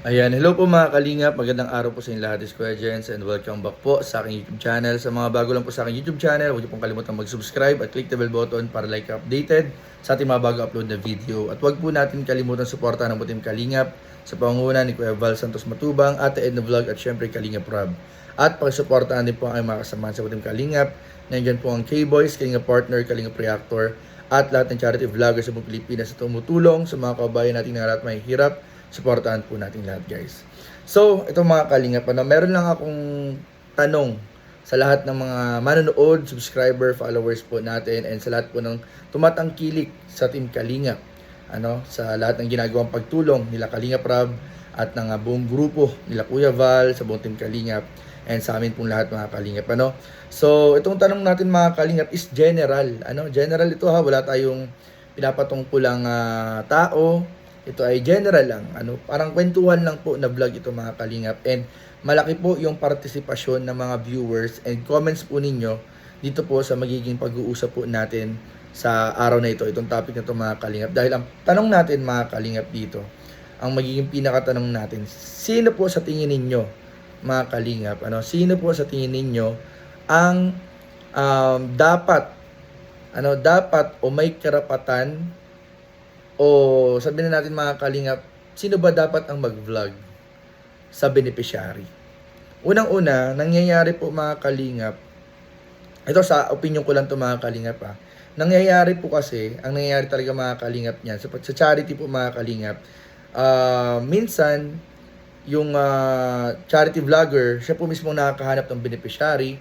Ayan, hello po mga kalingap, magandang araw po sa inyo lahat, Square Gents, and welcome back po sa aking YouTube channel. Sa mga bago lang po sa aking YouTube channel, huwag niyo pong kalimutan mag-subscribe at click the bell button para like updated sa ating mga bago upload na video. At huwag po natin kalimutan suportahan ng Team Kalingap sa pangunguna ni Kuya Val Santos Matubang, Ate Edna Vlog at syempre Kalingap Rob. At pakisuportahan din po ang mga kasamahan sa Team Kalingap. Nandiyan po ang K-Boys, Kalingap Partner, Kalingap Reactor, at lahat ng charity vloggers sa buong Pilipinas na tumutulong sa mga kababayan nating na lahat may hirap. Suportahan po natin lahat, guys. So, ito mga kalingap, meron lang akong tanong sa lahat ng mga manonood, subscriber, followers po natin, and sa lahat po ng tumatangkilik sa Team Kalingap. Sa lahat ng ginagawang pagtulong nila Kalingap Rob at ng buong grupo nila Kuya Val sa buong Team Kalingap and sa amin pong lahat mga kalingap. So, itong tanong natin mga kalingap is general. General ito ha, wala tayong pinapatungkulang tao. Ito ay general lang. Parang kwentuhan lang po na vlog ito mga kalingap. And malaki po yung partisipasyon ng mga viewers and comments po ninyo dito po sa magiging pag-uusap po natin sa araw na ito. Itong topic na ito mga kalingap. Dahil ang tanong natin mga kalingap dito, ang magiging pinakatanong natin, sino po sa tingin ninyo mga kalingap? Sino po sa tingin ninyo ang dapat o may karapatan o sabihin na natin mga kalingap, sino ba dapat ang mag-vlog sa beneficiary? Unang-una, nangyayari po mga kalingap, ito sa opinion ko lang to mga kalingap nangyayari po kasi, ang nangyayari talaga mga kalingap niyan, sa charity po mga kalingap, minsan, yung charity vlogger, siya po mismo nakakahanap ng beneficiary,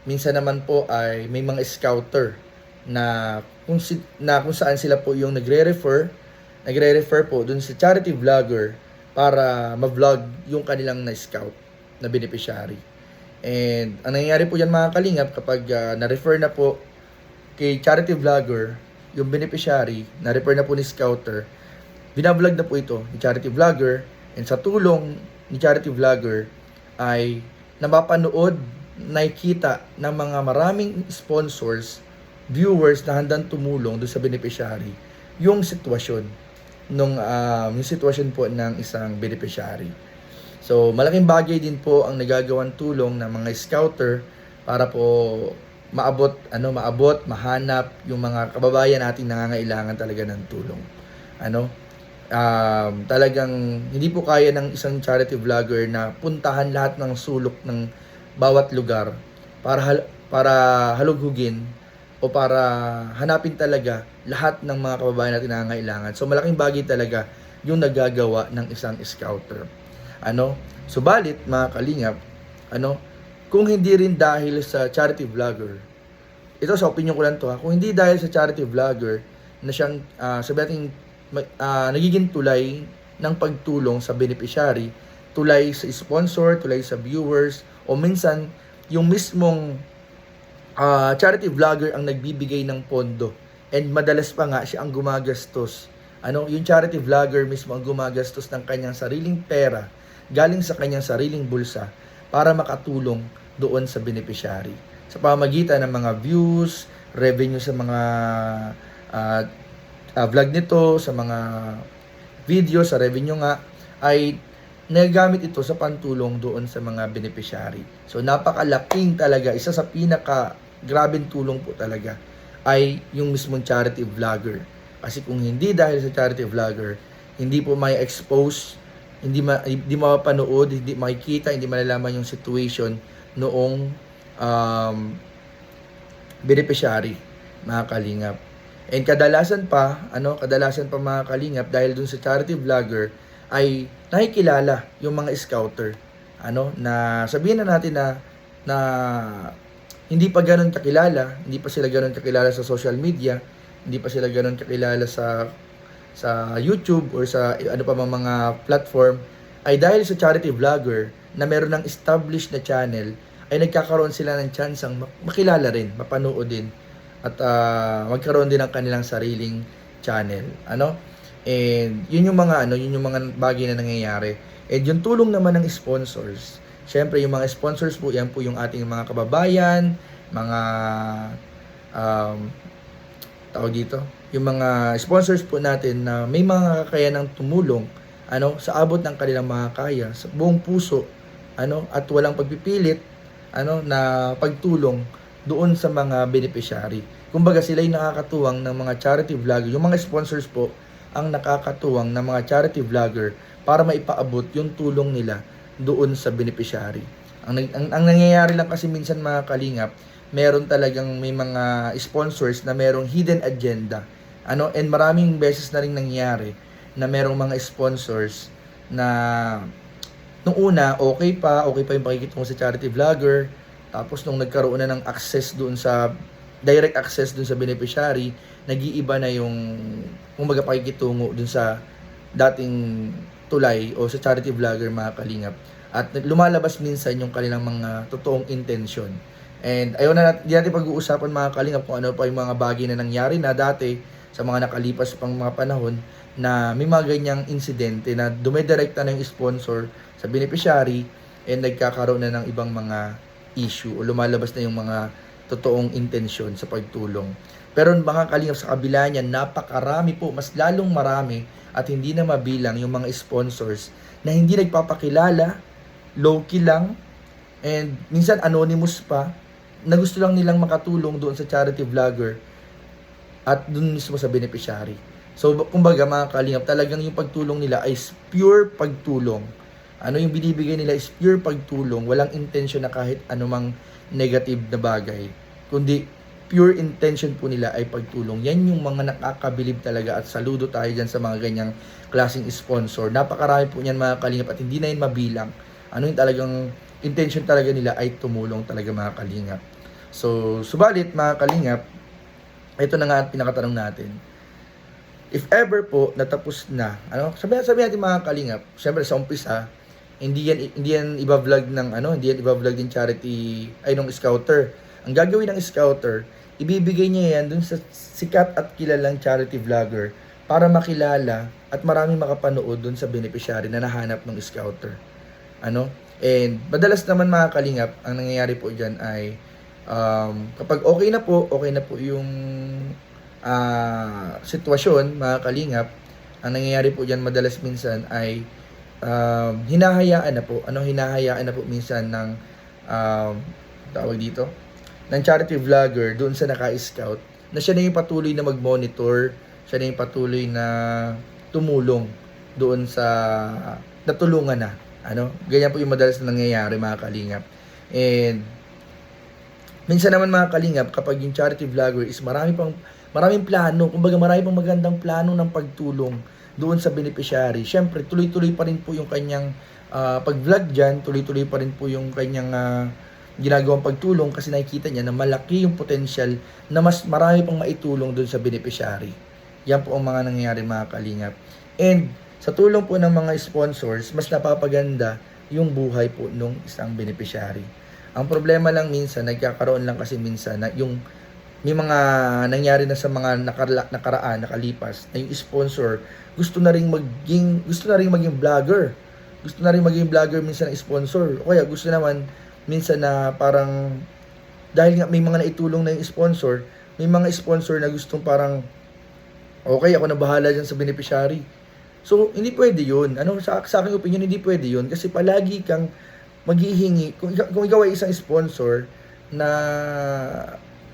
minsan naman po ay may mga scouter na kung saan sila po yung nagre-refer po dun sa charity vlogger para ma-vlog yung kanilang na-scout na beneficiary. And ang nangyayari po yan mga kalingap kapag na-refer na po kay charity vlogger yung beneficiary, na-refer na po ni scouter, binablog na po ito ni charity vlogger, and sa tulong ni charity vlogger ay napapanood, nakikita ng mga maraming sponsors, viewers na handang tumulong doon sa beneficiary yung sitwasyon yung sitwasyon po ng isang beneficiary. So malaking bagay din po ang nagagawang tulong ng mga scouter para po maabot, mahanap yung mga kababayan nating nangangailangan talaga ng tulong. Talagang hindi po kaya ng isang charity vlogger na puntahan lahat ng sulok ng bawat lugar para halughugin o para hanapin talaga lahat ng mga kababayan natin na nangangailangan. So malaking bagay talaga yung nagagawa ng isang scouter. Subalit mga kalingap, kung hindi rin dahil sa charity vlogger, ito sa opinion ko lang to kung hindi dahil sa charity vlogger na siyang sabihin nagiging tulay ng pagtulong sa beneficiary, tulay sa sponsor, tulay sa viewers, o minsan yung mismong charity vlogger ang nagbibigay ng pondo, and madalas pa nga siya ang gumagastos. Yung charity vlogger mismo ang gumagastos ng kanyang sariling pera galing sa kanyang sariling bulsa para makatulong doon sa beneficiary sa pamamagitan ng mga views, revenue sa mga vlog nito, sa mga video, sa revenue nga, ay nagagamit ito sa pantulong doon sa mga beneficiary. So napakalaking talaga, isa sa grabing tulong po talaga ay yung mismong charity vlogger. Kasi kung hindi dahil sa charity vlogger, hindi po may expose, hindi mapapanood, hindi makikita, hindi malalaman yung situation noong beneficiary, mga kalingap. And kadalasan pa mga kalingap, dahil dun sa charity vlogger ay nakikilala yung mga scouter. Na sabihin na natin na hindi pa ganoon kakilala, hindi pa sila ganoon kakilala sa social media, hindi pa sila ganoon kakilala sa YouTube or sa mga platform, ay dahil sa charity vlogger na meron ng established na channel, ay nagkakaroon sila ng chance ang makilala rin, mapanood din, at magkaroon din ng kanilang sariling channel. And yun yung mga bagay na nangyayari. And yung tulong naman ng sponsors, syempre, yung mga sponsors po, yan po yung ating mga kababayan, mga tawag dito, yung mga sponsors po natin na may mga kakayanang tumulong sa abot ng kanilang makakaya, sa buong puso, at walang pagpipilit, na pagtulong doon sa mga beneficiary. Kumbaga sila yung nakakatuwang ng mga charity vlogger. Yung mga sponsors po ang nakakatuwang ng mga charity vlogger para maipaabot yung tulong nila doon sa beneficiary. Ang nangyayari lang kasi minsan mga kalingap, meron talagang may mga sponsors na merong hidden agenda. And maraming beses na rin nangyari na merong mga sponsors na nung una, okay pa yung pakikitungo sa charity vlogger. Tapos nung nagkaroon na ng access doon sa, direct access doon sa beneficiary, nag-iiba na yung, kumbaga pakikitungo doon sa dating tulay o sa charity vlogger mga kalingap. At lumalabas minsan yung kanilang mga totoong intention. And ayaw na natin pag-uusapan mga kalingap kung ano pa yung mga bagay na nangyari na dati sa mga nakalipas pang mga panahon na may mga ganyang insidente na dumidirekta na yung sponsor sa beneficiary and nagkakaroon na ng ibang mga issue o lumalabas na yung mga totoong intensyon sa pagtulong. Pero mga kalingap, sa kabila niyan, napakarami po, mas lalong marami at hindi na mabilang yung mga sponsors na hindi nagpapakilala, low-key lang, and minsan anonymous pa, na gusto lang nilang makatulong doon sa charity vlogger at doon mismo sa beneficiary. So, kumbaga mga kalingap, talagang yung pagtulong nila ay pure pagtulong. Yung binibigay nila is pure pagtulong, walang intention na kahit anumang negative na bagay, kundi pure intention po nila ay pagtulong. Yan yung mga nakakabilib talaga at saludo tayo dyan sa mga ganyang klaseng sponsor. Napakarami po niyan mga kalingap at hindi na yun mabilang. Yung talagang intention talaga nila ay tumulong talaga mga kalingap. So, subalit mga kalingap, ito na nga ang pinakatanong natin. If ever po natapos na, sabi natin mga kalingap, syempre sa umpisa, hindi yan iba-vlog ng hindi yan iba-vlog din charity ng scouter. Ang gagawin ng scouter, ibibigay niya yan dun sa sikat at kilalang charity vlogger para makilala at maraming makapanood dun sa beneficiary na nahanap ng scouter. And madalas naman mga kalingap, ang nangyayari po diyan ay kapag okay na po yung sitwasyon mga kalingap, ang nangyayari po diyan madalas minsan ay hinahayaan na po minsan ng tawag dito ng charity vlogger doon sa naka-scout na siya na yung patuloy na mag-monitor, siya na yung patuloy na tumulong doon sa natulungan na. Ganyan po yung madalas na nangyayari mga kalingap. And minsan naman mga kalingap, kapag yung charity vlogger is maraming plano, kumbaga marami pang magandang plano ng pagtulong doon sa beneficiary. Syempre, tuloy-tuloy pa rin po yung kanyang pag-vlog dyan, tuloy-tuloy pa rin po yung kanyang ginagawang pagtulong kasi nakikita niya na malaki yung potential na mas marami pang maitulong doon sa beneficiary. Yan po ang mga nangyayari mga kalingap. And sa tulong po ng mga sponsors, mas napapaganda yung buhay po nung isang beneficiary. Ang problema lang minsan, nagkakaroon lang kasi minsan na yung may mga nangyari na sa mga nakalipas na yung sponsor gusto na ring maging vlogger. Gusto na ring maging vlogger minsan ng sponsor. O kaya gusto naman minsan na parang dahil nga may mga naitulong na yung sponsor, may mga sponsor na gustong parang okay, ako na bahala dyan sa beneficiary. So, hindi pwede yun. Sa aking opinion, hindi pwede yun. Kasi palagi kang maghihingi, kung ikaw ay isang sponsor na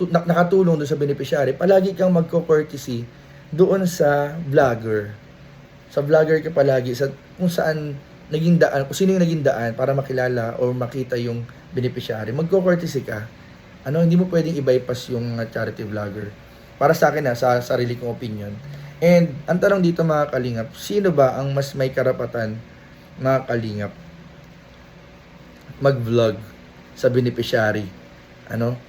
nakatulong doon sa beneficiary, palagi kang magko-courtesy doon sa vlogger. Sa vlogger ka palagi, kung saan naging daan, kung sino yung naging daan para makilala o makita yung beneficiary. Magko-courtesy ka. Hindi mo pwedeng i-bypass yung charity vlogger. Para sa akin sa sarili kong opinion. And ang tanong dito mga kalingap, sino ba ang mas may karapatan mga kalingap mag-vlog sa beneficiary?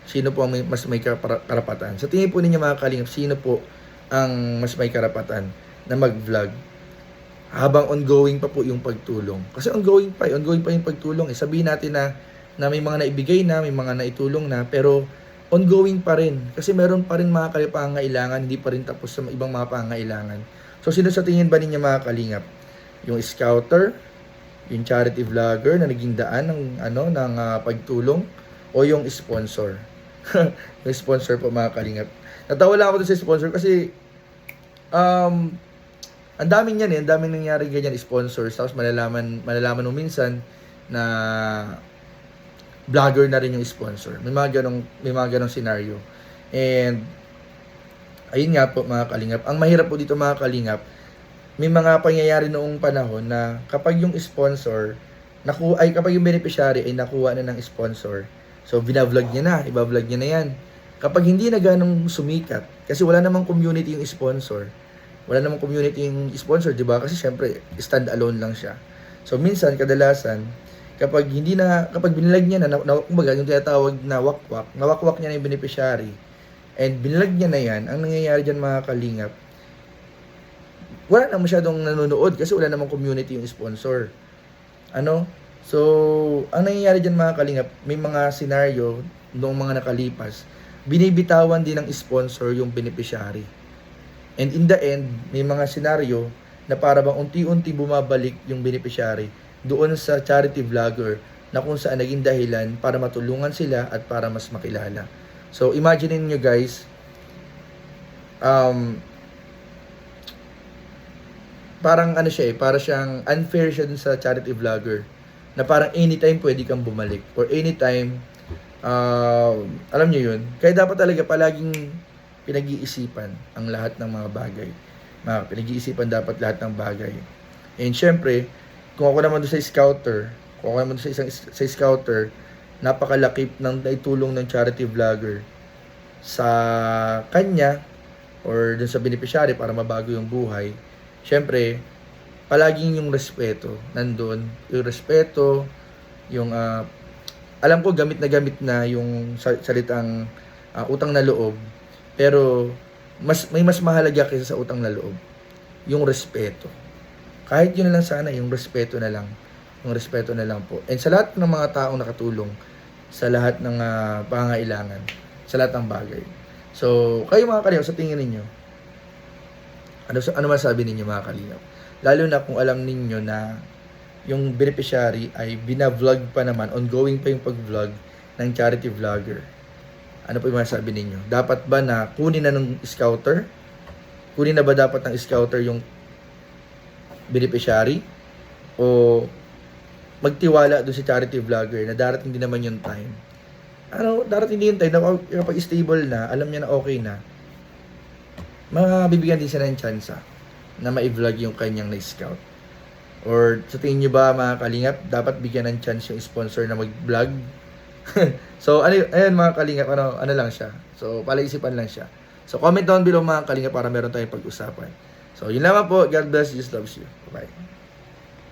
Sino po ang mas may karapatan? Sa tingin po ninyo mga kalingap, sino po ang mas may karapatan na mag-vlog habang ongoing pa po yung pagtulong? Kasi ongoing pa yung pagtulong. Sabihin natin na may mga naibigay na, may mga naitulong na, pero ongoing pa rin. Kasi meron pa rin mga pangangailangan, hindi pa rin tapos sa ibang mga pangangailangan. So, sino sa tingin ba ninyo mga kalingap? Yung scouter, yung charity vlogger na naging daan ng pagtulong, o yung sponsor? Yung sponsor po mga kalingap. Natawa lang ako doon sa sponsor kasi ang daming yan ang daming nangyari ganyan, sponsors, tapos malalaman mo minsan na vlogger na rin yung sponsor. May mga ganong scenario. And ayun nga po mga kalingap, ang mahirap po dito mga kalingap, may mga pangyayari noong panahon na kapag yung sponsor kapag yung beneficiary ay nakuha na ng sponsor, so bina-vlog niya na, iba-vlog niya na yan. Kapag hindi na ganong sumikat, kasi wala namang community yung sponsor. Wala namang community yung sponsor, di ba? Kasi syempre, stand alone lang siya. So minsan, kadalasan, kapag binilag niya kumbaga yung tinatawag na nawakwak niya na yung beneficiary, and binilag niya na yan, ang nangyayari dyan mga kalingap, wala na masyadong nanonood kasi wala namang community yung sponsor. So, ang nangyayari dyan mga kalingap, may mga scenario noong mga nakalipas, binibitawan din ng sponsor yung beneficiary. And in the end, may mga scenario na para bang unti-unti bumabalik yung beneficiary doon sa charity vlogger na kung saan naging dahilan para matulungan sila at para mas makilala. So, imagine niyo guys, parang para siyang unfair siya dun sa charity vlogger na parang anytime pwede kang bumalik or anytime alam niyo yun, kaya dapat talaga palaging pinag-iisipan ang lahat ng mga bagay. Pinag-iisipan dapat lahat ng bagay. And syempre, kung ako naman doon sa scouter, napakalaki ng naitulong ng charity vlogger sa kanya or dun sa beneficiary para mabago yung buhay. Syempre, palaging yung respeto nandun. Yung respeto, yung alam ko gamit na yung salitang utang na loob, pero may mas mahalaga kaysa sa utang na loob, yung respeto. Kahit yun na lang sana, yung respeto na lang. Yung respeto na lang po. And sa lahat ng mga taong nakatulong sa lahat ng pangangailangan, sa lahat ng bagay. So, kayo mga kalingap, sa tingin ninyo, ano masabi ninyo mga kalingap? Lalo na kung alam ninyo na yung beneficiary ay bina-vlog pa naman, ongoing pa yung pag-vlog ng charity vlogger. Ano po yung masabi ninyo? Dapat ba na kunin na ng scouter? Kunin na ba dapat ng scouter yung beneficiary? O magtiwala doon sa charity vlogger na darating din naman yung time? Darating din yung time na kapag stable na, alam niya na okay na, mabibigyan din siya ng chance na ma-vlog yung kanyang na-scout. Or sa tingin nyo ba mga kalingap, dapat bigyan ng chance yung sponsor na mag-vlog? So, ayun mga kalingap, ano lang siya. So, palaisipan lang siya. So, comment down below mga kalingap para meron tayong pag-usapan. So, yun lamang po. God bless. Jesus loves you. Bye.